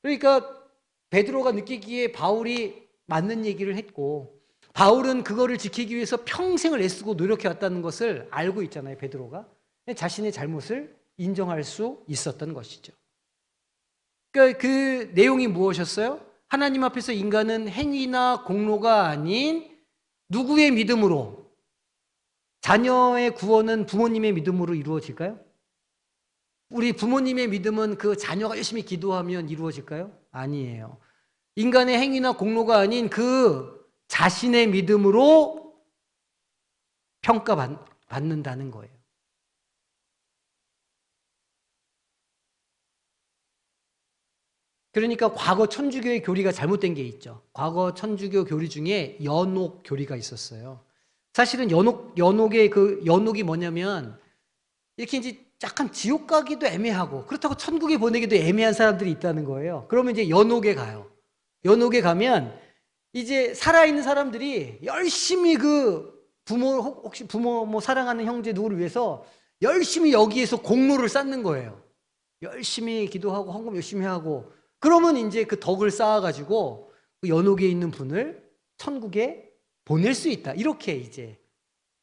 그러니까 베드로가 느끼기에 바울이 맞는 얘기를 했고 바울은 그거를 지키기 위해서 평생을 애쓰고 노력해 왔다는 것을 알고 있잖아요. 베드로가. 자신의 잘못을 인정할 수 있었던 것이죠. 그러니까 그 내용이 무엇이었어요? 하나님 앞에서 인간은 행위나 공로가 아닌 누구의 믿음으로, 자녀의 구원은 부모님의 믿음으로 이루어질까요? 우리 부모님의 믿음은 그 자녀가 열심히 기도하면 이루어질까요? 아니에요. 인간의 행위나 공로가 아닌 그 자신의 믿음으로 평가받는다는 거예요. 그러니까 과거 천주교의 교리가 잘못된 게 있죠. 과거 천주교 교리 중에 연옥 교리가 있었어요. 사실은 연옥이 뭐냐면 이렇게 이제 약간 지옥 가기도 애매하고 그렇다고 천국에 보내기도 애매한 사람들이 있다는 거예요. 그러면 이제 연옥에 가요. 연옥에 가면 이제 살아있는 사람들이 열심히 그 혹시 부모 뭐 사랑하는 형제 누구를 위해서 열심히 여기에서 공로를 쌓는 거예요. 열심히 기도하고 헌금 열심히 하고 그러면 이제 그 덕을 쌓아가지고 그 연옥에 있는 분을 천국에 보낼 수 있다. 이렇게 이제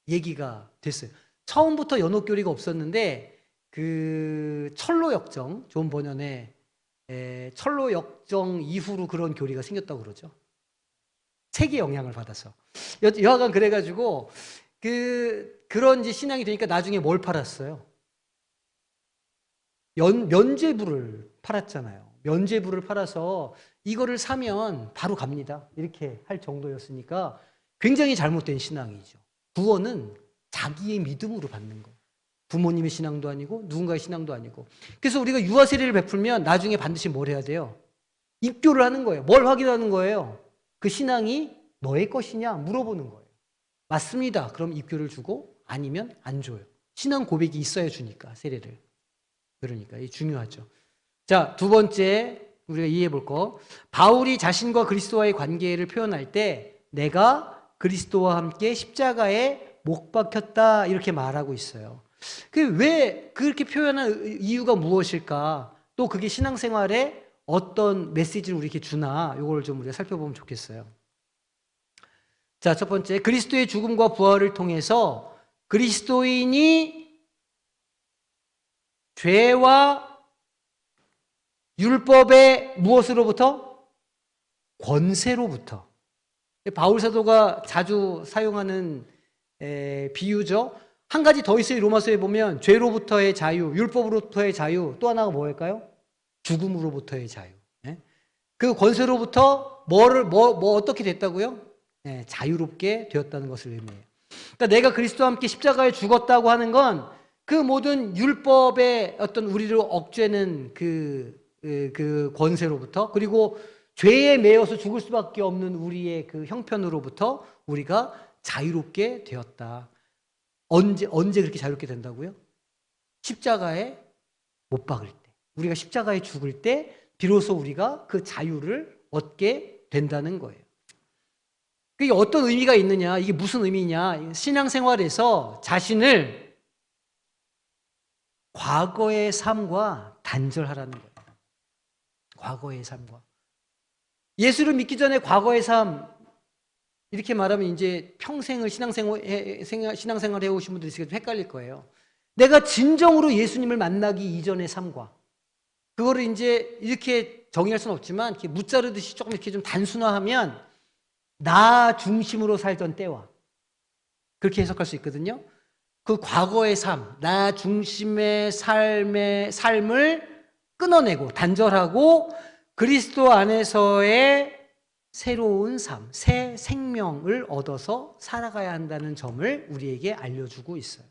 얘기가 됐어요. 처음부터 연옥교리가 없었는데 그 철로역정, 존 버년의 철로역정 이후로 그런 교리가 생겼다고 그러죠. 책의 영향을 받아서. 여하간 그래가지고 그런 이제 신앙이 되니까 나중에 뭘 팔았어요? 면죄부를 팔았잖아요. 면죄부를 팔아서 이거를 사면 바로 갑니다. 이렇게 할 정도였으니까 굉장히 잘못된 신앙이죠. 구원은 자기의 믿음으로 받는 거예요. 부모님의 신앙도 아니고 누군가의 신앙도 아니고. 그래서 우리가 유아 세례를 베풀면 나중에 반드시 뭘 해야 돼요? 입교를 하는 거예요. 뭘 확인하는 거예요? 그 신앙이 너의 것이냐 물어보는 거예요. 맞습니다. 그럼 입교를 주고 아니면 안 줘요. 신앙 고백이 있어야 주니까 세례를. 그러니까 이게 중요하죠. 자, 두 번째 우리가 이해해 볼 거. 바울이 자신과 그리스도와의 관계를 표현할 때 내가 그리스도와 함께 십자가에 못 박혔다 이렇게 말하고 있어요. 왜 그렇게 표현한 이유가 무엇일까? 또 그게 신앙생활에 어떤 메시지를 우리에게 주나 이걸 좀 우리가 살펴보면 좋겠어요. 자, 첫 번째 그리스도의 죽음과 부활을 통해서 그리스도인이 죄와 율법의 무엇으로부터? 권세로부터. 바울 사도가 자주 사용하는 비유죠. 한 가지 더 있어요. 로마서에 보면 죄로부터의 자유, 율법으로부터의 자유, 또 하나가 뭐일까요? 죽음으로부터의 자유. 그 권세로부터 어떻게 됐다고요? 자유롭게 되었다는 것을 의미해요. 그러니까 내가 그리스도와 함께 십자가에 죽었다고 하는 건 그 모든 율법의 어떤 우리를 억죄는 그 권세로부터 그리고 죄에 매여서 죽을 수밖에 없는 우리의 그 형편으로부터 우리가 자유롭게 되었다. 언제 그렇게 자유롭게 된다고요? 십자가에 못 박을 때. 우리가 십자가에 죽을 때 비로소 우리가 그 자유를 얻게 된다는 거예요. 그게 어떤 의미가 있느냐? 이게 무슨 의미냐? 신앙생활에서 자신을 과거의 삶과 단절하라는 거예요. 과거의 삶과. 예수를 믿기 전에 과거의 삶, 이렇게 말하면 이제 평생을 신앙생활 해오신 분들이 있으니까 좀 헷갈릴 거예요. 내가 진정으로 예수님을 만나기 이전의 삶과, 그거를 이제 이렇게 정의할 수는 없지만, 이렇게 무자르듯이 조금 이렇게 좀 단순화하면, 나 중심으로 살던 때와, 그렇게 해석할 수 있거든요. 그 과거의 삶, 나 중심의 삶을 끊어내고 단절하고 그리스도 안에서의 새로운 삶, 새 생명을 얻어서 살아가야 한다는 점을 우리에게 알려주고 있어요.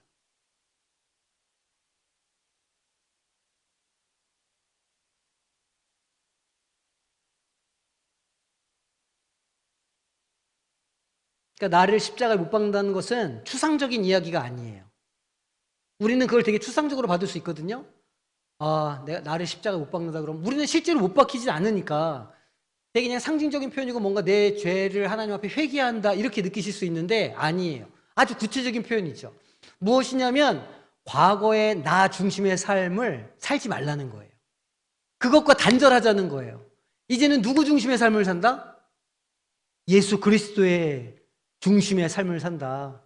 그러니까 나를 십자가에 못 박는다는 것은 추상적인 이야기가 아니에요. 우리는 그걸 되게 추상적으로 받을 수 있거든요. 내가 나를 십자가에 못 박는다 그러면 우리는 실제로 못 박히지 않으니까 되게 그냥 상징적인 표현이고 뭔가 내 죄를 하나님 앞에 회개한다 이렇게 느끼실 수 있는데 아니에요. 아주 구체적인 표현이죠. 무엇이냐면 과거의 나 중심의 삶을 살지 말라는 거예요. 그것과 단절하자는 거예요. 이제는 누구 중심의 삶을 산다? 예수 그리스도의 중심의 삶을 산다.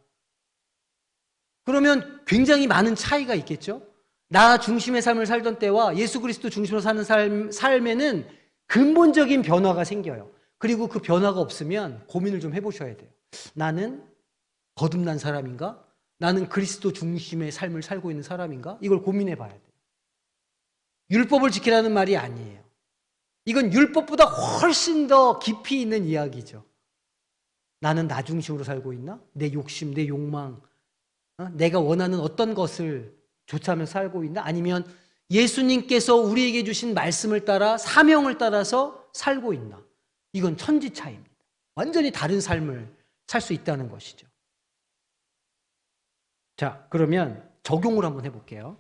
그러면 굉장히 많은 차이가 있겠죠? 나 중심의 삶을 살던 때와 예수 그리스도 중심으로 사는 삶에는 근본적인 변화가 생겨요. 그리고 그 변화가 없으면 고민을 좀 해보셔야 돼요. 나는 거듭난 사람인가? 나는 그리스도 중심의 삶을 살고 있는 사람인가? 이걸 고민해 봐야 돼요. 율법을 지키라는 말이 아니에요. 이건 율법보다 훨씬 더 깊이 있는 이야기죠. 나는 나 중심으로 살고 있나? 내 욕심, 내 욕망, 내가 원하는 어떤 것을 좇아며 살고 있나? 아니면 예수님께서 우리에게 주신 말씀을 따라 사명을 따라서 살고 있나? 이건 천지 차이입니다. 완전히 다른 삶을 살 수 있다는 것이죠. 자, 그러면 적용을 한번 해볼게요.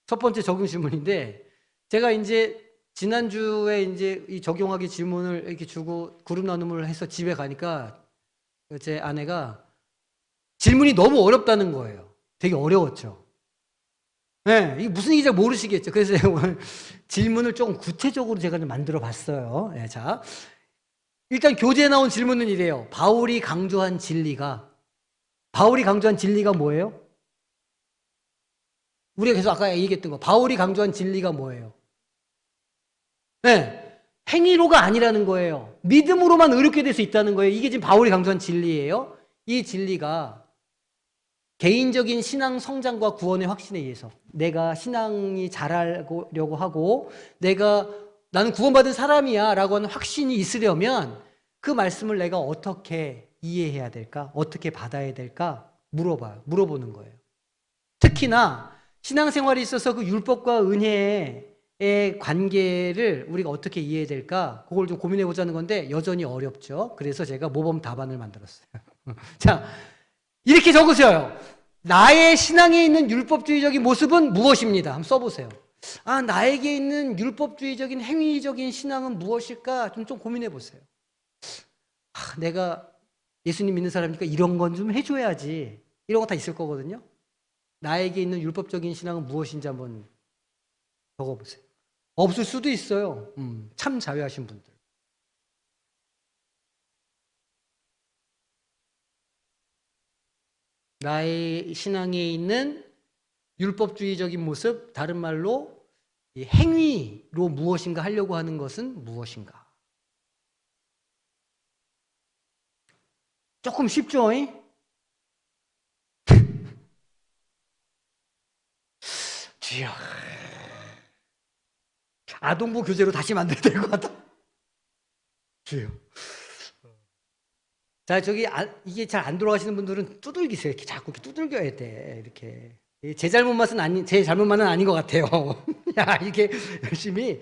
첫 번째 적용 질문인데, 제가 이제 지난주에 이제 이 적용하기 질문을 이렇게 주고 그룹 나눔을 해서 집에 가니까 제 아내가 질문이 너무 어렵다는 거예요. 되게 어려웠죠. 네, 이게 무슨 얘기인지 잘 모르시겠죠. 그래서 오늘 질문을 조금 구체적으로 제가 좀 만들어 봤어요. 네, 자, 일단 교재에 나온 질문은 이래요. 바울이 강조한 진리가 뭐예요? 우리가 계속 아까 얘기했던 거. 바울이 강조한 진리가 뭐예요? 네. 행위로가 아니라는 거예요. 믿음으로만 의롭게 될 수 있다는 거예요. 이게 지금 바울이 강조한 진리예요. 이 진리가 개인적인 신앙 성장과 구원의 확신에 의해서 내가 신앙이 자라려고 하고 나는 구원받은 사람이야 라고 하는 확신이 있으려면 그 말씀을 내가 어떻게 이해해야 될까? 어떻게 받아야 될까? 물어보는 거예요. 특히나 신앙생활에 있어서 그 율법과 은혜의 관계를 우리가 어떻게 이해해야 될까? 그걸 좀 고민해 보자는 건데 여전히 어렵죠. 그래서 제가 모범 답안을 만들었어요. 자, 이렇게 적으세요. 나의 신앙에 있는 율법주의적인 모습은 무엇입니다. 한번 써보세요. 아, 나에게 있는 율법주의적인 행위적인 신앙은 무엇일까? 좀 고민해 보세요. 아, 내가 예수님 믿는 사람이니까 이런 건 좀 해줘야지. 이런 거 다 있을 거거든요. 나에게 있는 율법적인 신앙은 무엇인지 한번 적어보세요. 없을 수도 있어요. 참 자유하신 분들. 나의 신앙에 있는 율법주의적인 모습, 다른 말로 이 행위로 무엇인가 하려고 하는 것은 무엇인가? 조금 쉽죠? 주여. 아동부 교재로 다시 만들어야 될 것 같아. 주여. 자, 이게 잘 안 돌아가시는 분들은 두들기세요. 이렇게 자꾸 이렇게 두들겨야 돼. 이렇게. 제 잘못만은 아닌 것 같아요. 야, 이렇게 열심히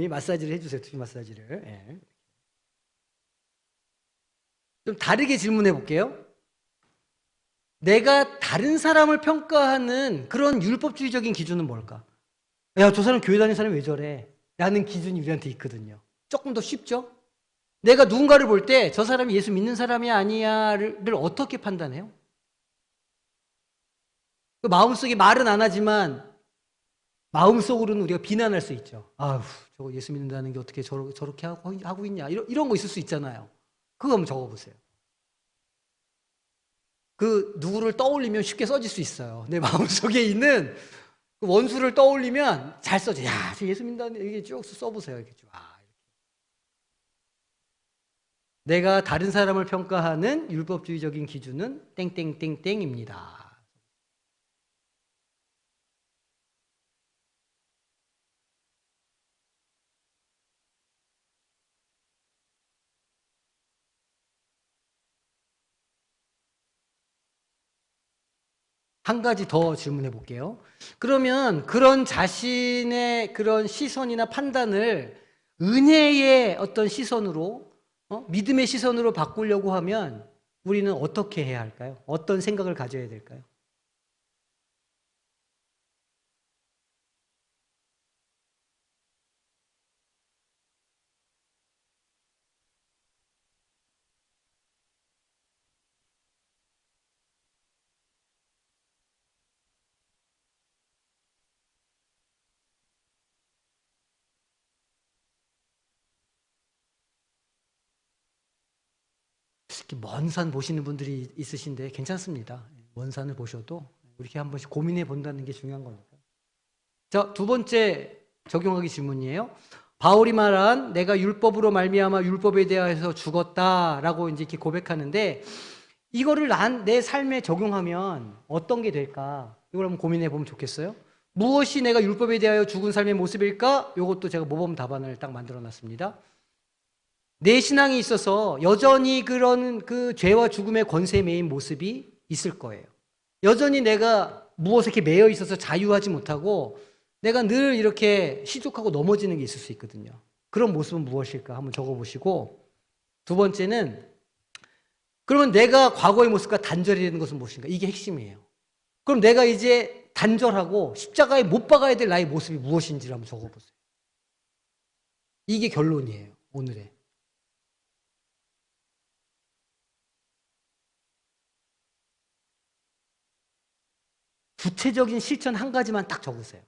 마사지를 해주세요. 투시 마사지를. 예. 좀 다르게 질문해 볼게요. 내가 다른 사람을 평가하는 그런 율법주의적인 기준은 뭘까? 야, 저 사람 교회 다니는 사람이 왜 저래? 라는 기준이 우리한테 있거든요. 조금 더 쉽죠? 내가 누군가를 볼 때 저 사람이 예수 믿는 사람이 아니야를 어떻게 판단해요? 그 마음속에 말은 안 하지만 마음속으로는 우리가 비난할 수 있죠. 아휴, 저거 예수 믿는다는 게 어떻게 저렇게 하고 있냐. 이런 거 있을 수 있잖아요. 그거 한번 적어보세요. 그 누구를 떠올리면 쉽게 써질 수 있어요. 내 마음속에 있는 그 원수를 떠올리면 잘 써져. 야, 저 예수 믿는다는 이게 쭉 써보세요. 이렇게 쭉. 내가 다른 사람을 평가하는 율법주의적인 기준은 땡땡땡땡입니다. 한 가지 더 질문해 볼게요. 그러면 그런 자신의 그런 시선이나 판단을 은혜의 어떤 시선으로, 믿음의 시선으로 바꾸려고 하면 우리는 어떻게 해야 할까요? 어떤 생각을 가져야 될까요? 먼 산 보시는 분들이 있으신데 괜찮습니다. 먼 산을 보셔도 이렇게 한 번씩 고민해 본다는 게 중요한 겁니다. 자, 두 번째 적용하기 질문이에요. 바울이 말한 내가 율법으로 말미암아 율법에 대하여서 죽었다라고 이제 이렇게 고백하는데 이거를 내 삶에 적용하면 어떤 게 될까? 이걸 한번 고민해 보면 좋겠어요. 무엇이 내가 율법에 대하여 죽은 삶의 모습일까? 이것도 제가 모범 답안을 딱 만들어 놨습니다. 내 신앙에 있어서 여전히 그런 그 죄와 죽음의 권세에 매인 모습이 있을 거예요. 여전히 내가 무엇에 이렇게 매여 있어서 자유하지 못하고 내가 늘 이렇게 시족하고 넘어지는 게 있을 수 있거든요. 그런 모습은 무엇일까? 한번 적어보시고 두 번째는 그러면 내가 과거의 모습과 단절이 되는 것은 무엇인가? 이게 핵심이에요. 그럼 내가 이제 단절하고 십자가에 못 박아야 될 나의 모습이 무엇인지를 한번 적어보세요. 이게 결론이에요. 오늘의. 구체적인 실천 한 가지만 딱 적으세요.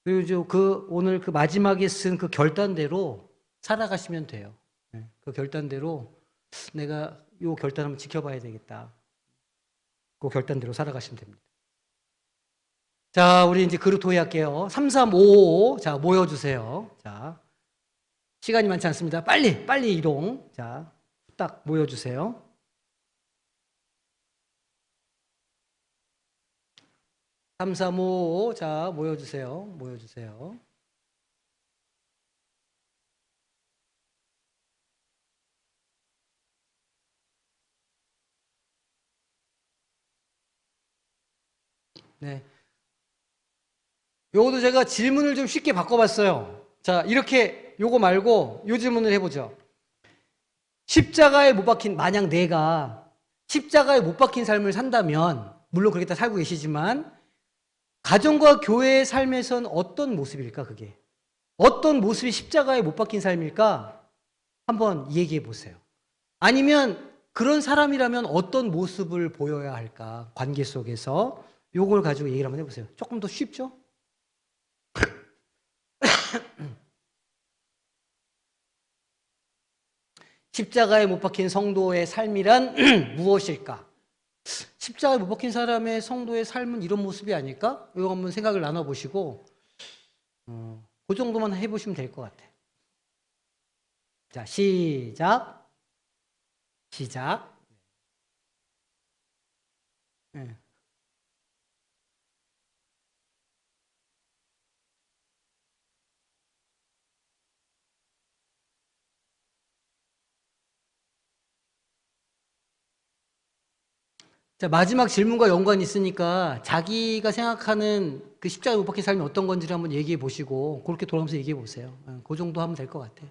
그리고 오늘 그 마지막에 쓴 그 결단대로 살아가시면 돼요. 그 결단대로 내가 요 결단 한번 지켜봐야 되겠다. 그 결단대로 살아가시면 됩니다. 자, 우리 이제 그룹 토의할게요. 3, 3, 5, 5. 자, 모여주세요. 자, 시간이 많지 않습니다. 빨리 이동. 자, 딱 모여주세요. 3, 3, 5, 5. 자, 모여주세요. 네. 요것도 제가 질문을 좀 쉽게 바꿔봤어요. 자, 이렇게 요거 말고 요 질문을 해보죠. 십자가에 못 박힌, 만약 내가 십자가에 못 박힌 삶을 산다면, 물론 그렇게 다 살고 계시지만, 가정과 교회의 삶에선 어떤 모습일까, 그게? 어떤 모습이 십자가에 못 박힌 삶일까? 한번 얘기해 보세요. 아니면 그런 사람이라면 어떤 모습을 보여야 할까? 관계 속에서. 요걸 가지고 얘기를 한번 해보세요. 조금 더 쉽죠? 십자가에 못 박힌 성도의 삶이란 무엇일까? 십자가에 못 박힌 사람의 성도의 삶은 이런 모습이 아닐까? 이거 한번 생각을 나눠보시고 그 정도만 해보시면 될 것 같아요. 자, 시작. 네. 자, 마지막 질문과 연관이 있으니까 자기가 생각하는 그 십자가에 못 박힌 삶이 어떤 건지를 한번 얘기해 보시고 그렇게 돌아오면서 얘기해 보세요. 그 정도 하면 될 것 같아요.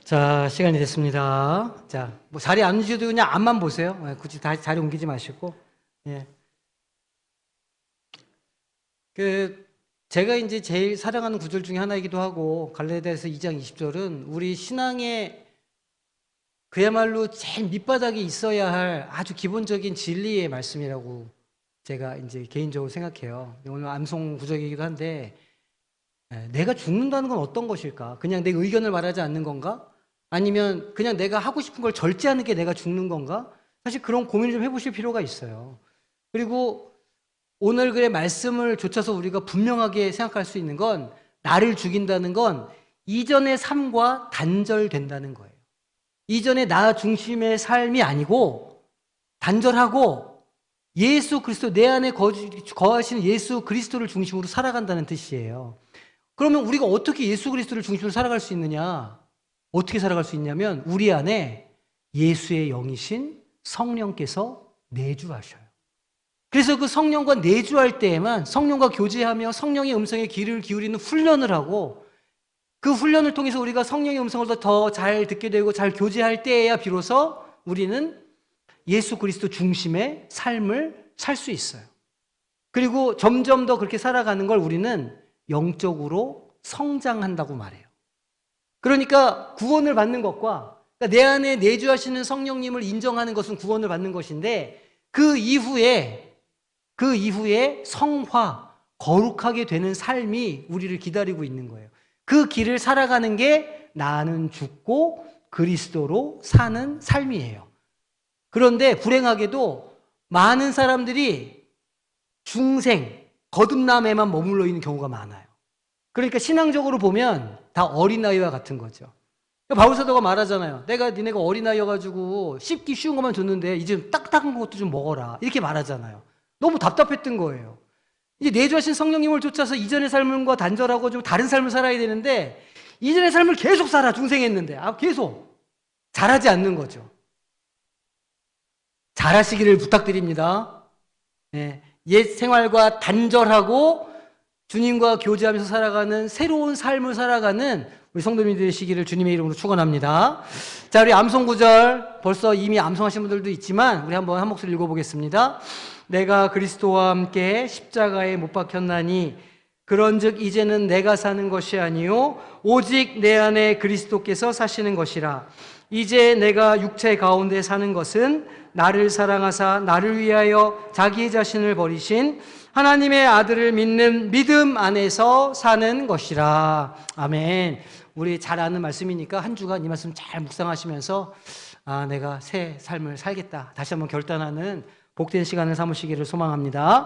자, 시간이 됐습니다. 자, 뭐 자리 안 앉으셔도 그냥 앞만 보세요. 굳이 다 자리 옮기지 마시고. 예. 제가 이제 제일 사랑하는 구절 중에 하나이기도 하고, 갈라디아서 2장 20절은 우리 신앙의 그야말로 제일 밑바닥에 있어야 할 아주 기본적인 진리의 말씀이라고 제가 이제 개인적으로 생각해요. 오늘 암송 구절이기도 한데, 내가 죽는다는 건 어떤 것일까? 그냥 내 의견을 말하지 않는 건가? 아니면 그냥 내가 하고 싶은 걸 절제하는 게 내가 죽는 건가? 사실 그런 고민을 좀 해보실 필요가 있어요. 그리고 오늘 글의 말씀을 조차서 우리가 분명하게 생각할 수 있는 건, 나를 죽인다는 건 이전의 삶과 단절된다는 거예요. 이전의 나 중심의 삶이 아니고 단절하고 예수 그리스도, 내 안에 거하시는 예수 그리스도를 중심으로 살아간다는 뜻이에요. 그러면 우리가 어떻게 예수 그리스도를 중심으로 살아갈 수 있느냐? 어떻게 살아갈 수 있냐면 우리 안에 예수의 영이신 성령께서 내주하셔요. 그래서 그 성령과 내주할 때에만, 성령과 교제하며 성령의 음성에 귀를 기울이는 훈련을 하고, 그 훈련을 통해서 우리가 성령의 음성을 더 잘 듣게 되고 잘 교제할 때에야 비로소 우리는 예수 그리스도 중심의 삶을 살 수 있어요. 그리고 점점 더 그렇게 살아가는 걸 우리는 영적으로 성장한다고 말해요. 그러니까 구원을 받는 것과, 그러니까 내 안에 내주하시는 성령님을 인정하는 것은 구원을 받는 것인데, 그 이후에 성화, 거룩하게 되는 삶이 우리를 기다리고 있는 거예요. 그 길을 살아가는 게 나는 죽고 그리스도로 사는 삶이에요. 그런데 불행하게도 많은 사람들이 중생, 거듭남에만 머물러 있는 경우가 많아요. 그러니까 신앙적으로 보면 다 어린아이와 같은 거죠. 바울사도가 말하잖아요. 내가 니네가 어린아이여가지고 씹기 쉬운 것만 줬는데 이제 딱딱한 것도 좀 먹어라, 이렇게 말하잖아요. 너무 답답했던 거예요. 이제 내주하신 성령님을 쫓아서 이전의 삶과 단절하고 좀 다른 삶을 살아야 되는데, 이전의 삶을 계속 살아, 중생했는데. 계속. 잘하지 않는 거죠. 잘하시기를 부탁드립니다. 옛 생활과 단절하고 주님과 교제하면서 살아가는 새로운 삶을 살아가는 우리 성도님들 되시기를 주님의 이름으로 축원합니다. 자, 우리 암송 구절 벌써 이미 암송하신 분들도 있지만 우리 한번 한 목소리 읽어보겠습니다. 내가 그리스도와 함께 십자가에 못 박혔나니 그런즉 이제는 내가 사는 것이 아니요 오직 내 안에 그리스도께서 사시는 것이라. 이제 내가 육체 가운데 사는 것은 나를 사랑하사 나를 위하여 자기 자신을 버리신 하나님의 아들을 믿는 믿음 안에서 사는 것이라. 아멘. 우리 잘 아는 말씀이니까 한 주간 이 말씀 잘 묵상하시면서 내가 새 삶을 살겠다 다시 한번 결단하는 복된 시간을 삼으시기를 소망합니다.